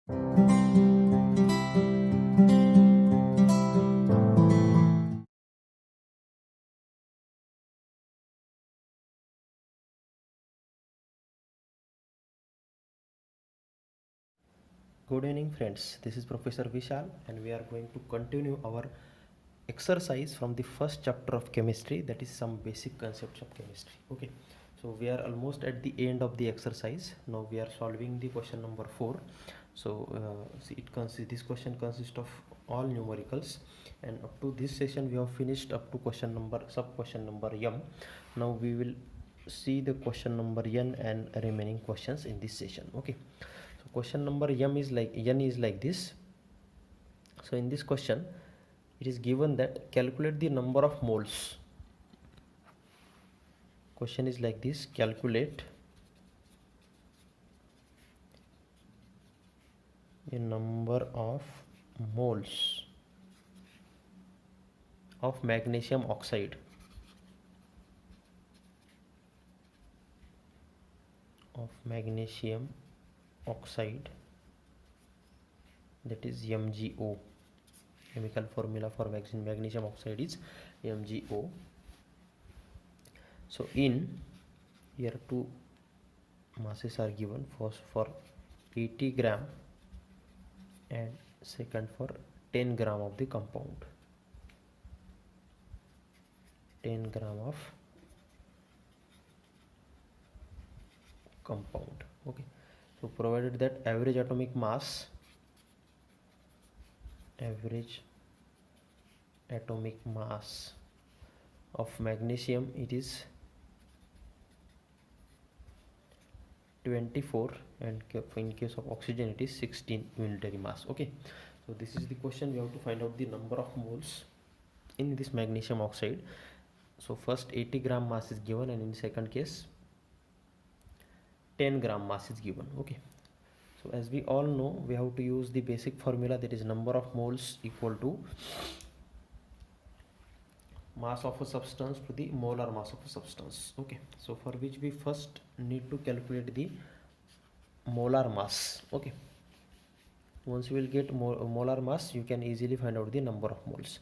Good evening friends, this is Professor Vishal and we are going to continue our exercise from the first chapter of chemistry, that is some basic concepts of chemistry. Okay, so we are almost at the end of the exercise. Now we are solving the question number 4. So see, this question consists of all numericals, and up to this session we have finished up to sub question number m. Now we will see the question number n and remaining questions in this session. Okay, so question number n is like this. So in this question it is given that calculate the number of moles. Question is like this: calculate the number of moles of magnesium oxide that is MgO. Chemical formula for magnesium oxide is MgO. So in here two masses are given, first for 80 gram and second for 10 gram of the compound. 10 gram of compound. Okay, so provided that average atomic mass of magnesium, it is 24, and in case of oxygen it is 16 unitary mass. Okay, so this is the question. We have to find out the number of moles in this magnesium oxide. So first 80 gram mass is given, and in second case 10 gram mass is given. Okay, so as we all know, we have to use the basic formula, that is number of moles equal to mass of a substance to the molar mass of a substance. Okay, so for which we first need to calculate the molar mass. Okay, once you will get molar mass, you can easily find out the number of moles.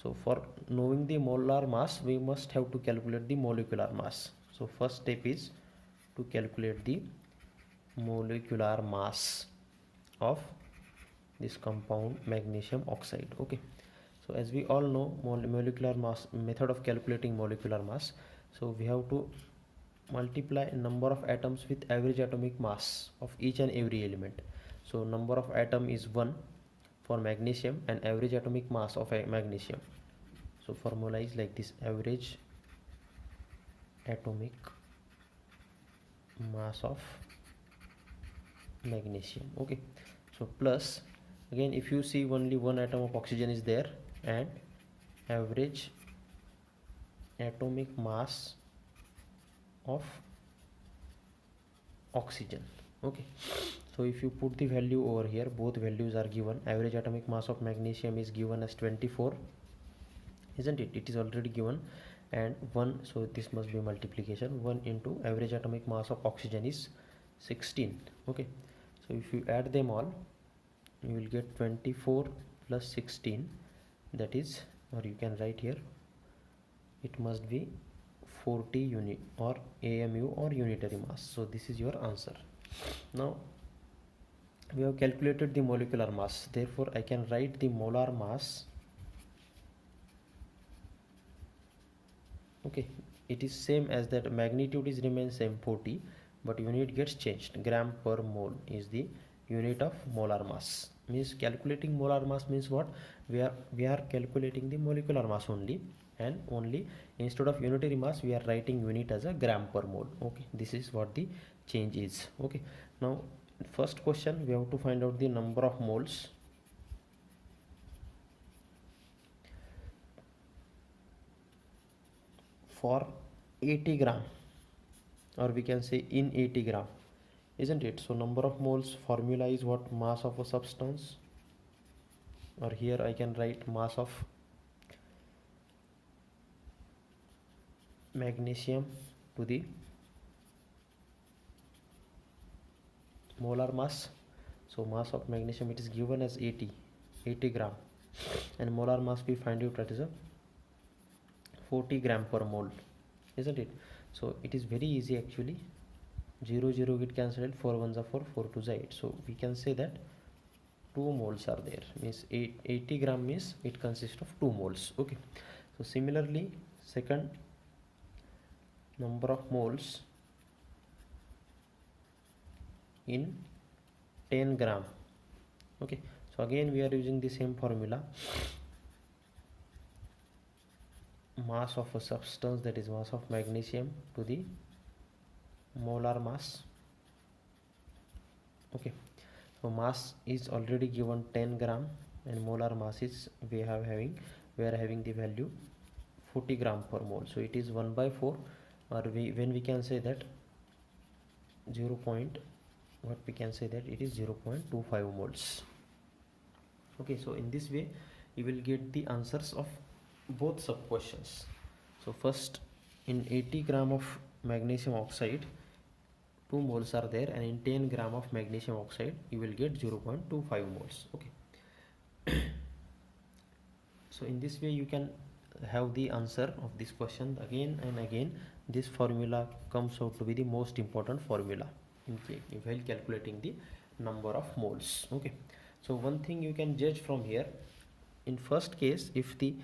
So for knowing the molar mass, we must have to calculate the molecular mass. So first step is to calculate the molecular mass of this compound magnesium oxide. Okay, so as we all know, molecular mass method of calculating molecular mass, so we have to multiply number of atoms with average atomic mass of each and every element. So number of atom is 1 for magnesium and average atomic mass of magnesium. So formula is like this: average atomic mass of magnesium. Okay, so plus, again if you see, only one atom of oxygen is there, and average atomic mass of oxygen. Okay, so if you put the value over here, both values are given. Average atomic mass of magnesium is given as 24, isn't it? It is already given, and 1, so this must be multiplication. 1 into average atomic mass of oxygen is 16. Okay, so if you add them all, you will get 24 plus 16, that is, or you can write here, it must be 40 unit or AMU or unitary mass. So this is your answer. Now we have calculated the molecular mass, therefore I can write the molar mass. Okay, it is same as that, magnitude is remains same 40, but unit gets changed. Gram per mole is the unit of molar mass. Means calculating molar mass means what? We are calculating the molecular mass only, and only instead of unitary mass we are writing unit as a gram per mole. Okay, this is what the change is. Okay, now first question, we have to find out the number of moles for 80 gram, or we can say in 80 gram, isn't it? So number of moles formula is what? Mass of a substance, or here I can write mass of magnesium to the molar mass. So mass of magnesium, it is given as 80 gram, and molar mass we find out that is a 40 gram per mole, isn't it? So it is very easy actually. 0 0 get cancelled, 4 ones are 4, 4 2s are 8. So we can say that 2 moles are there, means 80 gram means it consists of 2 moles. Okay, so similarly second number of moles in 10 gram. Okay, so again we are using the same formula. Mass of a substance, that is mass of magnesium, to the molar mass. Okay, so mass is already given 10 gram, and molar mass is we are having the value 40 gram per mole. So it is 1 by 4, or when we can say that 0. What we can say that it is 0.25 moles. Okay, so in this way you will get the answers of both sub questions. So first, in 80 gram of magnesium oxide 2 moles are there, and in 10 gram of magnesium oxide you will get 0.25 moles. Okay, so in this way you can have the answer of this question again and again. This formula comes out to be the most important formula while calculating the number of moles. Okay, so one thing you can judge from here, in first case if the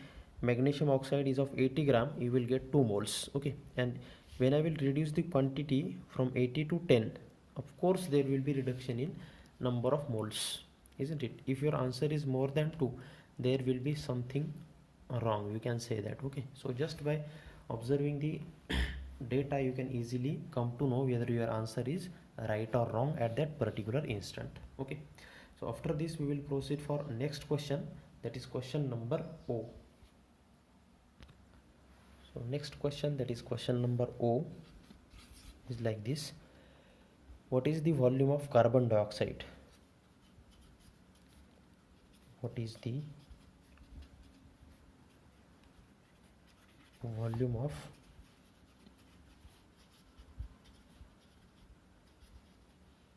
magnesium oxide is of 80 gram you will get 2 moles. Okay, and when I will reduce the quantity from 80 to 10, of course there will be reduction in number of moles, isn't it? If your answer is more than 2, there will be something wrong, you can say that. Okay, so just by observing the data you can easily come to know whether your answer is right or wrong at that particular instant. Okay, so after this we will proceed for next question, that is question number O. So next question, that is question number O, is like this. What is the volume of carbon dioxide? What is the volume of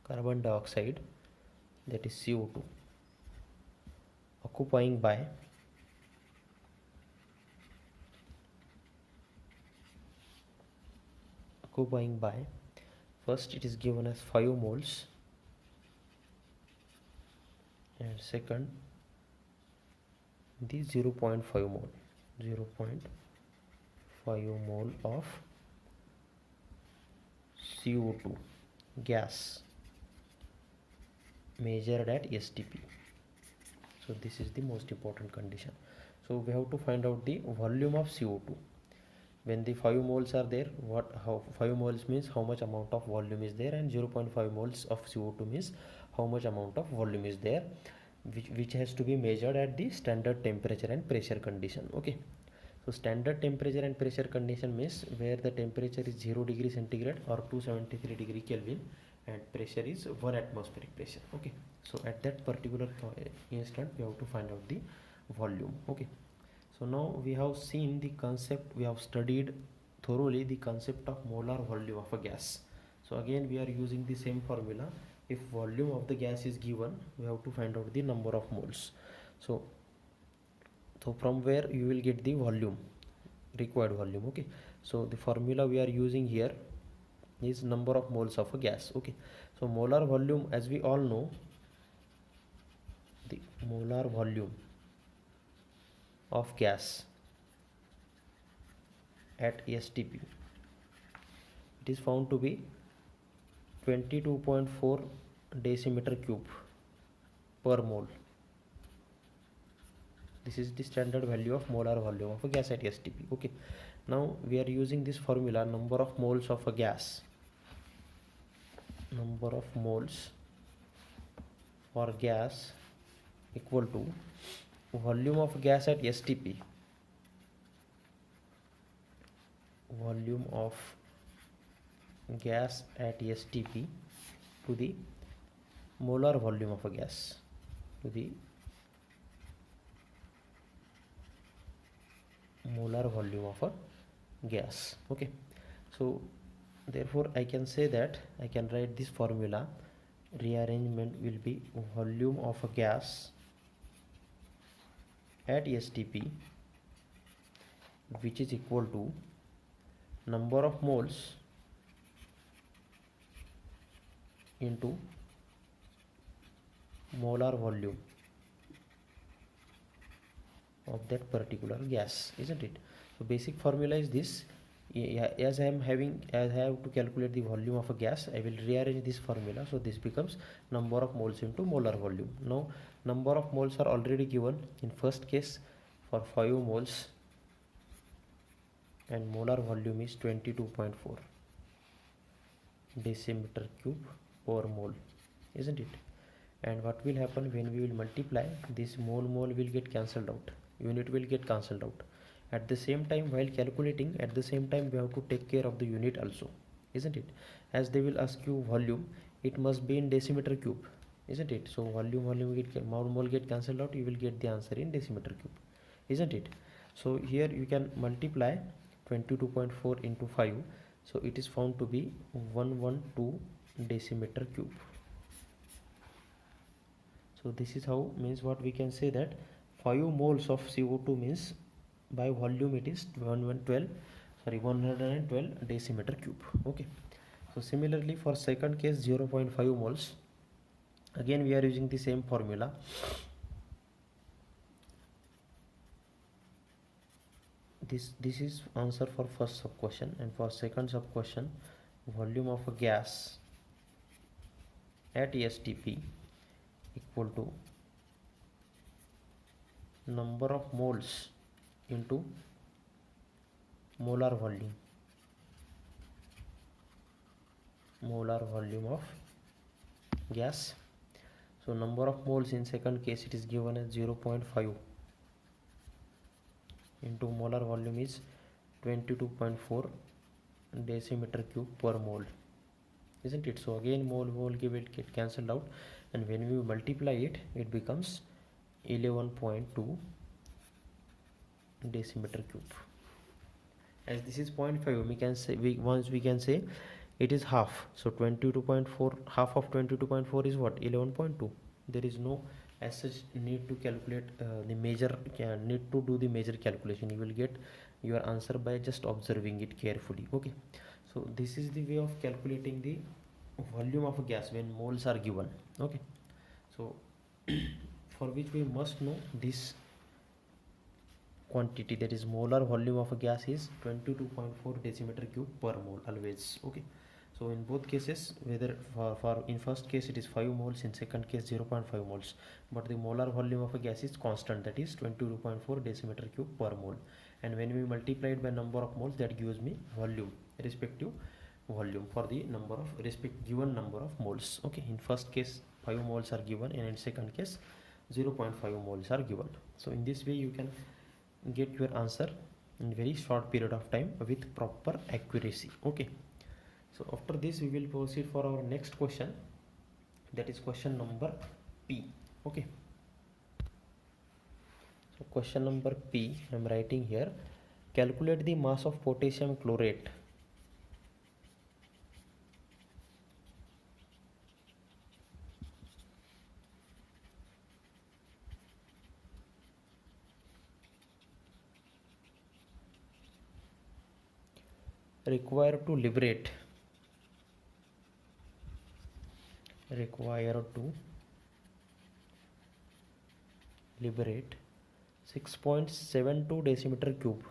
carbon dioxide, that is CO2, occupying by first it is given as 5 moles, and second the 0.5 mole of CO2 gas measured at STP. So this is the most important condition. So we have to find out the volume of CO2. When the 5 moles are there, how 5 moles means how much amount of volume is there, and 0.5 moles of CO2 means how much amount of volume is there, which has to be measured at the standard temperature and pressure condition. Okay, so standard temperature and pressure condition means where the temperature is 0 degree centigrade or 273 degree Kelvin, and pressure is 1 atmospheric pressure. Okay, so at that particular instant we have to find out the volume. Okay, so now we have seen the concept, we have studied thoroughly the concept of molar volume of a gas. So again we are using the same formula. If volume of the gas is given, we have to find out the number of moles. So from where you will get the volume, required volume. Okay, so the formula we are using here is number of moles of a gas. Okay, so molar volume, as we all know, the molar volume of gas at STP, it is found to be 22.4 decimeter cube per mole. This is the standard value of molar volume of a gas at STP. Okay, now we are using this formula, number of moles of a gas, number of moles for gas equal to volume of gas at STP, volume of gas at STP to the molar volume of a gas, to the molar volume of a gas. Okay, so therefore I can say that I can write this formula rearrangement will be volume of a gas at STP, which is equal to number of moles into molar volume of that particular gas, isn't it? So basic formula is this. As I have to calculate the volume of a gas, I will rearrange this formula. So this becomes number of moles into molar volume. Now number of moles are already given in first case for 5 moles, and molar volume is 22.4 decimeter cube per mole, isn't it? And what will happen when we will multiply, this mole will get cancelled out, unit will get cancelled out. At the same time, while calculating, at the same time we have to take care of the unit also, isn't it? As they will ask you volume, it must be in decimeter cube, isn't it? So volume get mole get cancelled out, you will get the answer in decimeter cube, isn't it? So here you can multiply 22.4 into 5, so it is found to be 112 decimeter cube. So this is how, means what we can say, that 5 moles of CO2 means by volume it is 112 decimeter cube. Okay, so similarly for second case 0.5 moles, again we are using the same formula. This is answer for first sub question, and for second sub question, volume of a gas at STP equal to number of moles into molar volume of gas. So number of moles in second case it is given as 0.5 into molar volume is 22.4 decimeter cube per mole, isn't it? So again mole will get cancelled out, and when we multiply it, it becomes 11.2 decimeter cube. As this is 0.5, we can say we can say it is half. So 22.4, half of 22.4 is what? 11.2. There is no as such need to calculate the major, need to do the major calculation. You will get your answer by just observing it carefully. Okay, so this is the way of calculating the volume of a gas when moles are given. Okay, so for which we must know this quantity, that is molar volume of a gas is 22.4 decimeter cube per mole always. Okay, so in both cases, whether for in first case it is 5 moles, in second case 0.5 moles, but the molar volume of a gas is constant, that is 22.4 decimeter cube per mole, and when we multiply it by number of moles, that gives me volume, respective volume for the number of given number of moles. Okay, in first case 5 moles are given, and in second case 0.5 moles are given. So in this way you can get your answer in very short period of time with proper accuracy. Okay, so after this we will proceed for our next question, that is question number P. Okay, so question number P I am writing here: calculate the mass of potassium chlorate required to liberate 6.72 decimeter cube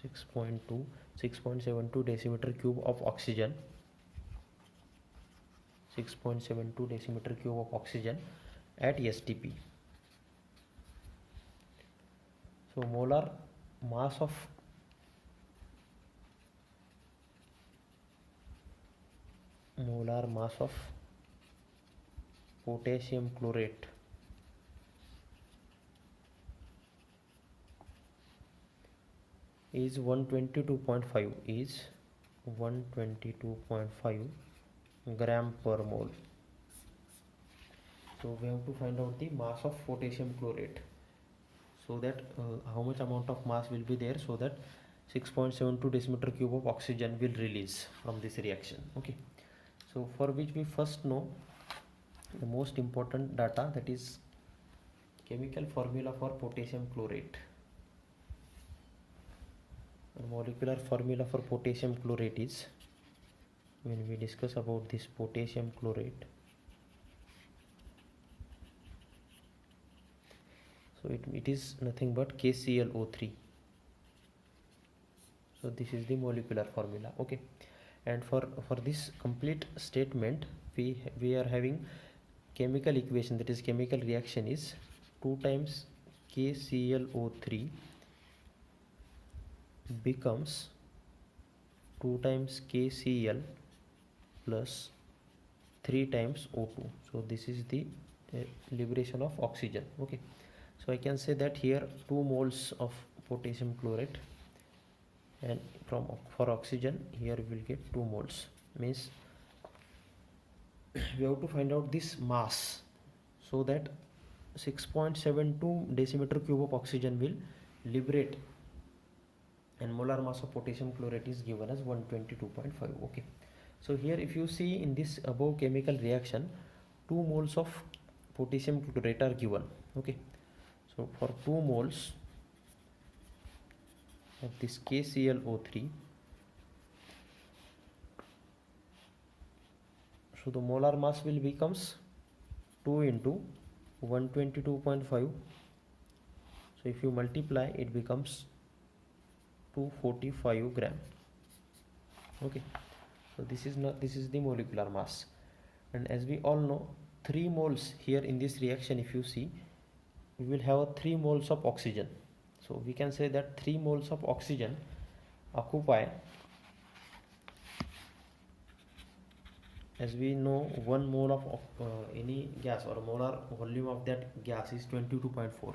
6.72 decimeter cube of oxygen 6.72 decimeter cube of oxygen at STP. So molar mass of potassium chlorate is 122.5 gram per mole. So we have to find out the mass of potassium chlorate, so that how much amount of mass will be there, so that 6.72 decimeter cube of oxygen will release from this reaction. Okay, So for which we first know the most important data, that is chemical formula for potassium chlorate. The molecular formula for potassium chlorate is, when we discuss about this potassium chlorate, so it is nothing but KClO3. So this is the molecular formula. Okay, and for this complete statement we are having chemical equation, that is chemical reaction is 2 times KClO3 becomes 2 times KCl plus 3 times O2. So this is the liberation of oxygen. Okay, so I can say that here 2 moles of potassium chlorate, and for oxygen here we will get 2 moles, means we have to find out this mass, so that 6.72 decimeter cube of oxygen will liberate, and molar mass of potassium chlorate is given as 122.5. okay, so here if you see in this above chemical reaction, 2 moles of potassium chlorate are given. Okay, so for 2 moles of this KClO3, so the molar mass will becomes 2 into 122.5. so if you multiply, it becomes 245 gram. Okay, so this is the molecular mass, and as we all know, 3 moles here in this reaction, if you see, we will have 3 moles of oxygen. So we can say that 3 moles of oxygen occupy, as we know, 1 mole of any gas, or molar volume of that gas is 22.4.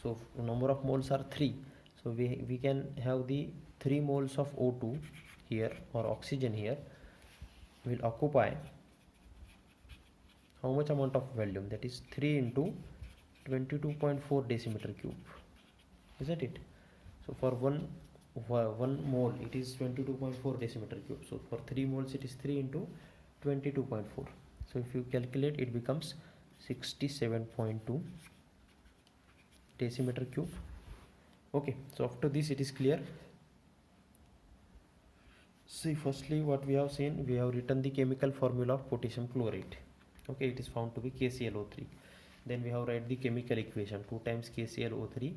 so number of moles are 3. So we can have the 3 moles of O2 here, or oxygen here, will occupy how much amount of volume, that is 3 into 22.4 decimeter cube, isn't it? So for 1 mole it is 22.4 decimeter cube. So for 3 moles it is 3 into 22.4. so if you calculate, it becomes 67.2 decimeter cube. Okay, so after this it is clear. See, firstly what we have seen, we have written the chemical formula of potassium chlorate. Okay, it is found to be KClO3. Then we have write the chemical equation, 2 times KClO3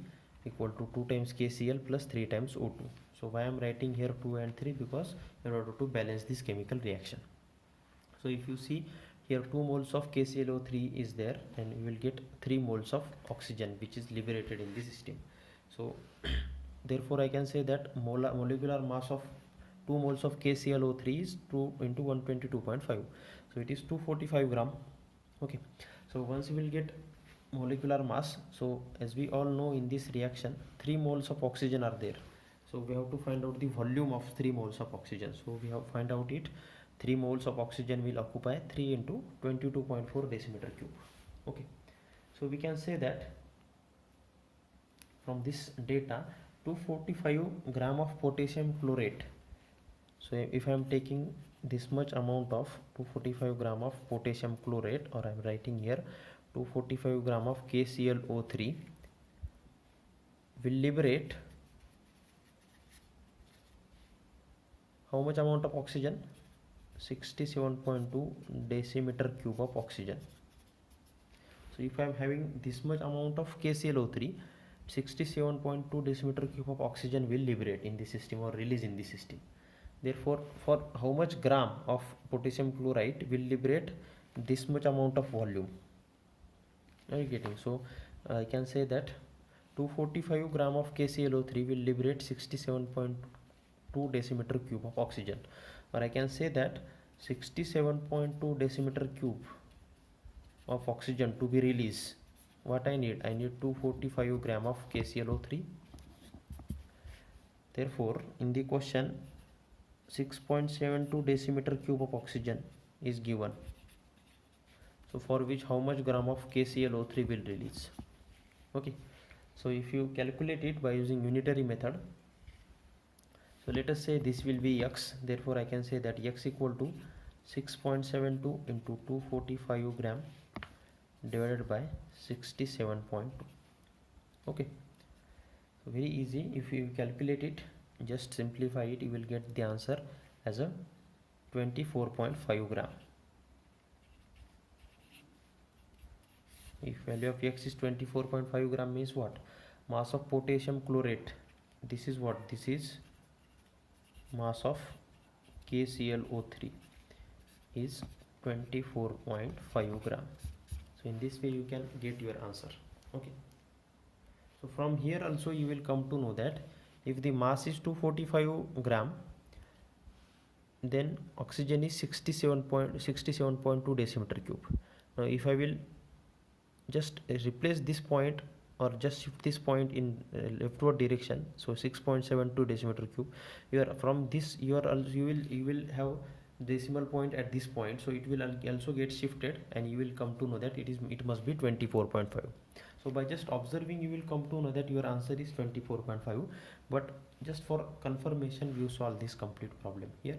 equal to 2 times KCl plus 3 times O2. So why I am writing here 2 and 3? Because in order to balance this chemical reaction. So if you see here, 2 moles of KClO3 is there, and we will get 3 moles of oxygen which is liberated in the system. So therefore I can say that molecular mass of 2 moles of KClO3 is 2 into 122.5. so it is 245 gram. Okay, so once we will get molecular mass, so as we all know, in this reaction 3 moles of oxygen are there. So we have to find out the volume of 3 moles of oxygen. So we have to find out it. 3 moles of oxygen will occupy 3 into 22.4 decimeter cube. Okay, so we can say that from this data, 245 gram of potassium chlorate. So if I am taking this much amount of 245 gram of potassium chlorate, or I am writing here 245 gram of KClO3, will liberate how much amount of oxygen? 67.2 decimeter cube of oxygen. So if I am having this much amount of KClO3, 67.2 decimeter cube of oxygen will liberate in the system, or release in the system. Therefore, for how much gram of potassium chloride will liberate this much amount of volume? Are you getting? So I can say that 245 gram of KClO3 will liberate 67.2 decimeter cube of oxygen, or I can say that 67.2 decimeter cube of oxygen to be released. What I need? I need 245 gram of KClO3. Therefore, in the question, 6.72 decimeter cube of oxygen is given. So for which how much gram of KClO3 will release? Okay, so if you calculate it by using unitary method, so let us say this will be x. Therefore I can say that x equal to 6.72 into 245 gram divided by 67.2. Okay, so very easy. If you calculate it, just simplify it, you will get the answer as a 24.5 gram. If value of X is 24.5 gram means what? Mass of potassium chlorate, this is what? This is mass of KClO3 is 24.5 gram. So in this way you can get your answer. Okay, so from here also you will come to know that if the mass is 245 gram, then oxygen is 67.2 decimeter cube. Now if I will just replace this point or just shift this point in leftward direction, so 6.72 decimeter cube, you are from this you will have decimal point at this point, so it will also get shifted and you will come to know that it must be 24.5. so by just observing you will come to know that your answer is 24.5, but just for confirmation you solve this complete problem here.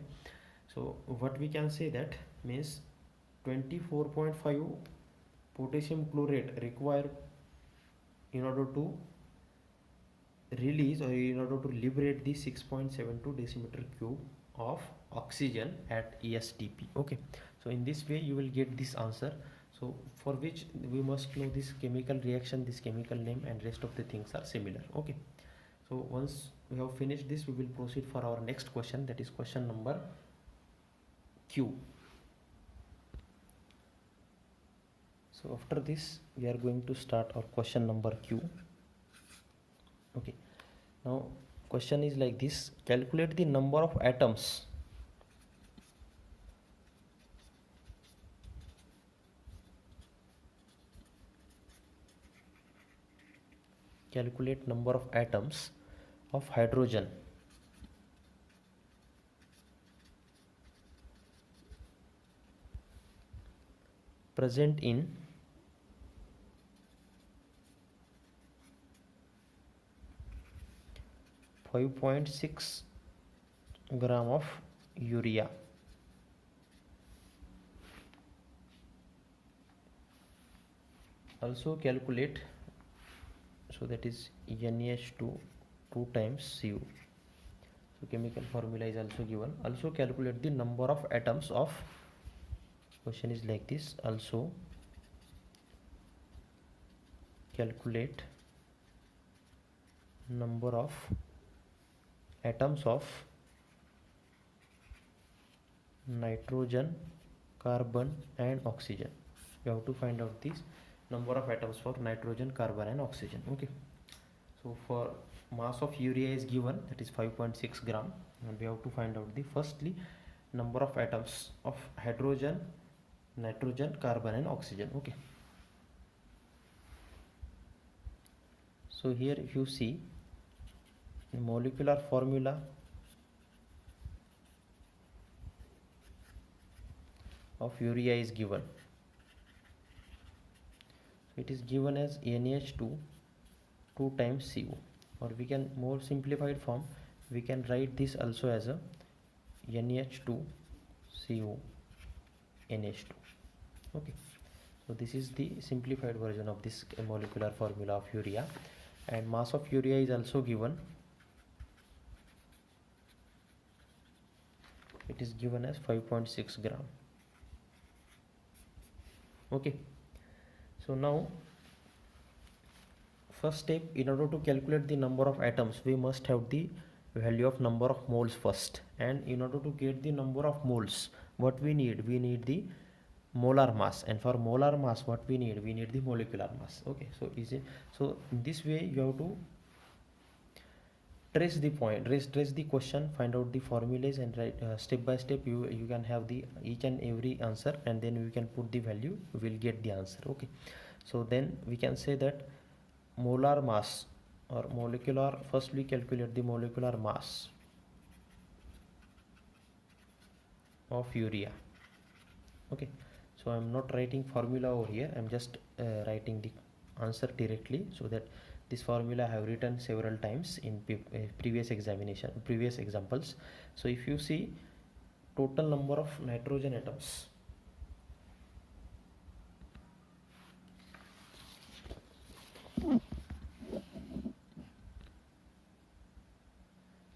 So what we can say that means 24.5 potassium chlorate required in order to release or in order to liberate the 6.72 decimeter cube of oxygen at ESTP. Okay, so in this way you will get this answer. So for which we must know this chemical reaction, this chemical name, and rest of the things are similar. Okay, so once we have finished this, we will proceed for our next question, that is question number Q. So after this we are going to start our question number Q. Okay, now question is like this: calculate the number of atoms of hydrogen present in 5.6 gram of urea. Also calculate, so that is NH2 2 times Cu. So chemical formula is also given. Also calculate the number of atoms of, question is like this, also calculate number of atoms of nitrogen, carbon and oxygen. You have to find out this number of atoms for nitrogen, carbon and oxygen. Okay, so for mass of urea is given, that is 5.6 gram, and we have to find out the firstly number of atoms of hydrogen, nitrogen, carbon and oxygen. Okay, so here if you see the molecular formula of urea is given. So it is given as NH2 2 times Cu, or we can more simplified form, we can write this also as a NH2 Cu NH2. Okay, so this is the simplified version of this molecular formula of urea, and mass of urea is also given. It is given as 5.6 gram. Okay, so now first step, in order to calculate the number of atoms we must have the value of number of moles first, and in order to get the number of moles, what we need the molar mass, and for molar mass what we need the molecular mass. Okay, so easy. So in this way you have to trace the point, trace the question, find out the formulas, and write step by step you can have the each and every answer, and then we can put the value, we will get the answer. Okay, so then we can say that molar mass or molecular, first we calculate the molecular mass of urea. Okay, so I am not writing formula over here, I am just writing the answer directly, so that this formula I have written several times in previous examination, previous examples. So if you see total number of nitrogen atoms.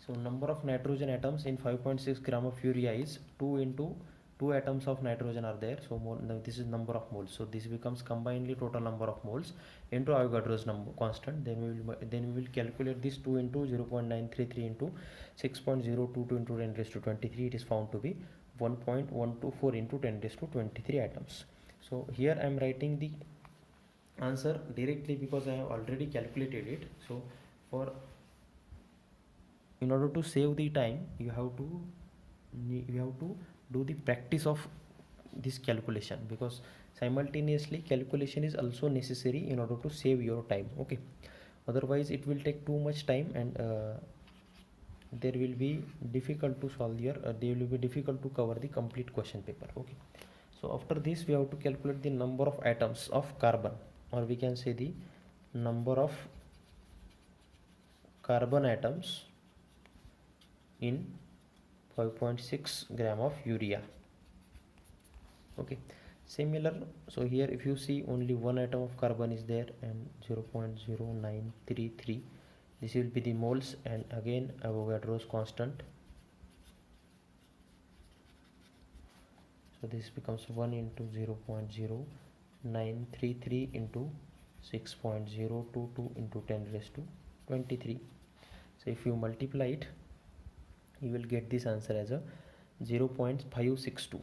So number of nitrogen atoms in 5.6 gram of urea is 2 into 2 atoms of nitrogen are there. So now this is number of moles. So this becomes combinedly total number of moles into Avogadro's number constant. Then we will calculate this 2 into 0.933 into 6.022 into 10 raised to 23. It is found to be 1.124 into 10 raised to 23 atoms. So here I am writing the answer directly because I have already calculated it. So in order to save the time, you have to do the practice of this calculation, because simultaneously calculation is also necessary in order to save your time. Okay, otherwise it will take too much time, and there will be difficult to solve your there will be difficult to cover the complete question paper. Okay, so after this we have to calculate the number of atoms of carbon, or we can say the number of carbon atoms in 5.6 gram of urea. Okay, similar. So here if you see, only one atom of carbon is there and 0.0933, this will be the moles, and again Avogadro's constant. So this becomes 1 into 0.0933 into 6.022 into 10 raised to 23. So if you multiply it, you will get this answer as a 0.562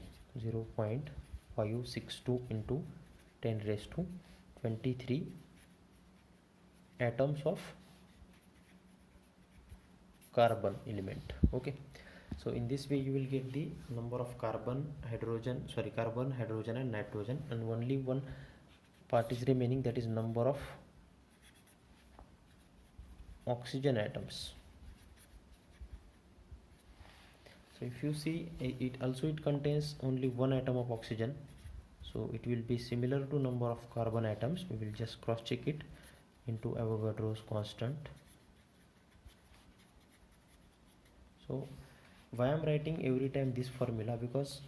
into 10 raised to 23 atoms of carbon element. Okay, so in this way you will get the number of carbon, hydrogen, and nitrogen, and only one part is remaining, that is number of oxygen atoms. So if you see, it contains only one atom of oxygen, so it will be similar to number of carbon atoms. We will just cross check it into Avogadro's constant. So why I am writing every time this formula, because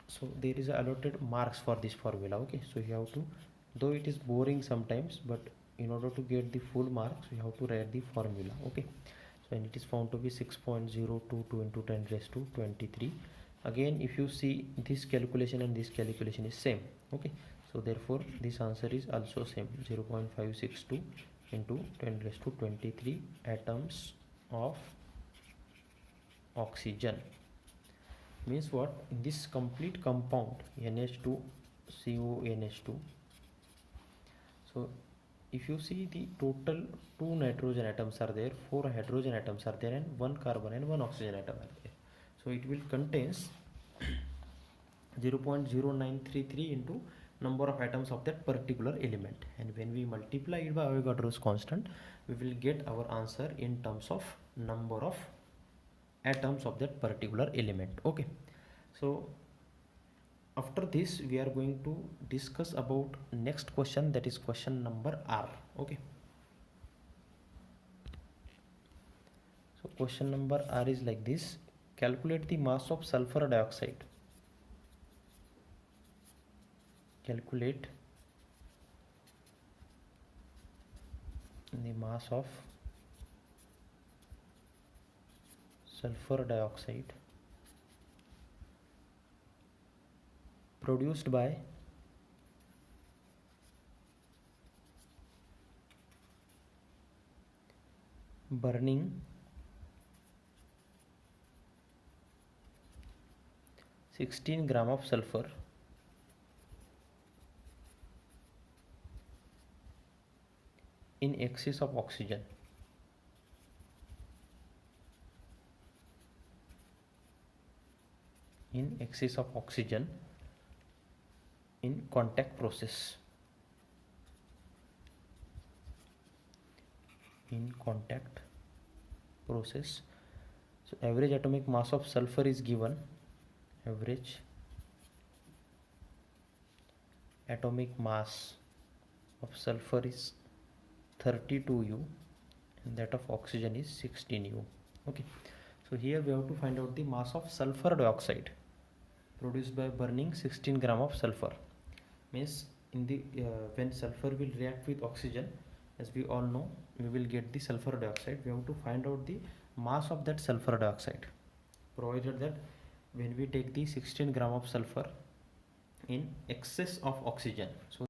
so there is a allotted marks for this formula. Okay, so you have to, though it is boring sometimes, but in order to get the full marks you have to write the formula. Okay, and it is found to be 6.022 into 10 raised to 23. Again, if you see, this calculation and this calculation is same. Okay, so therefore this answer is also same, 0.562 into 10 raised to 23 atoms of oxygen. Means what? In this complete compound NH2CONH2, so if you see, the total 2 nitrogen atoms are there, 4 hydrogen atoms are there, and 1 carbon and 1 oxygen atom are there. So it will contains 0.0933 into number of atoms of that particular element, and when we multiply it by Avogadro's constant, we will get our answer in terms of number of atoms of that particular element. Okay, so after this we are going to discuss about next question, that is question number R. Okay, so question number R is like this: calculate the mass of sulfur dioxide. Calculate the mass of sulfur dioxide produced by burning 16 gram of sulfur in excess of oxygen. In excess of oxygen in contact process. In contact process. So average atomic mass of sulfur is given. Average atomic mass of sulfur is 32U and that of oxygen is 16U. Okay, so here we have to find out the mass of sulfur dioxide. produced by burning 16 gram of sulfur. Means in the when sulfur will react with oxygen, as we all know, we will get the sulfur dioxide. We have to find out the mass of that sulfur dioxide, provided that when we take the 16 gram of sulfur in excess of oxygen. So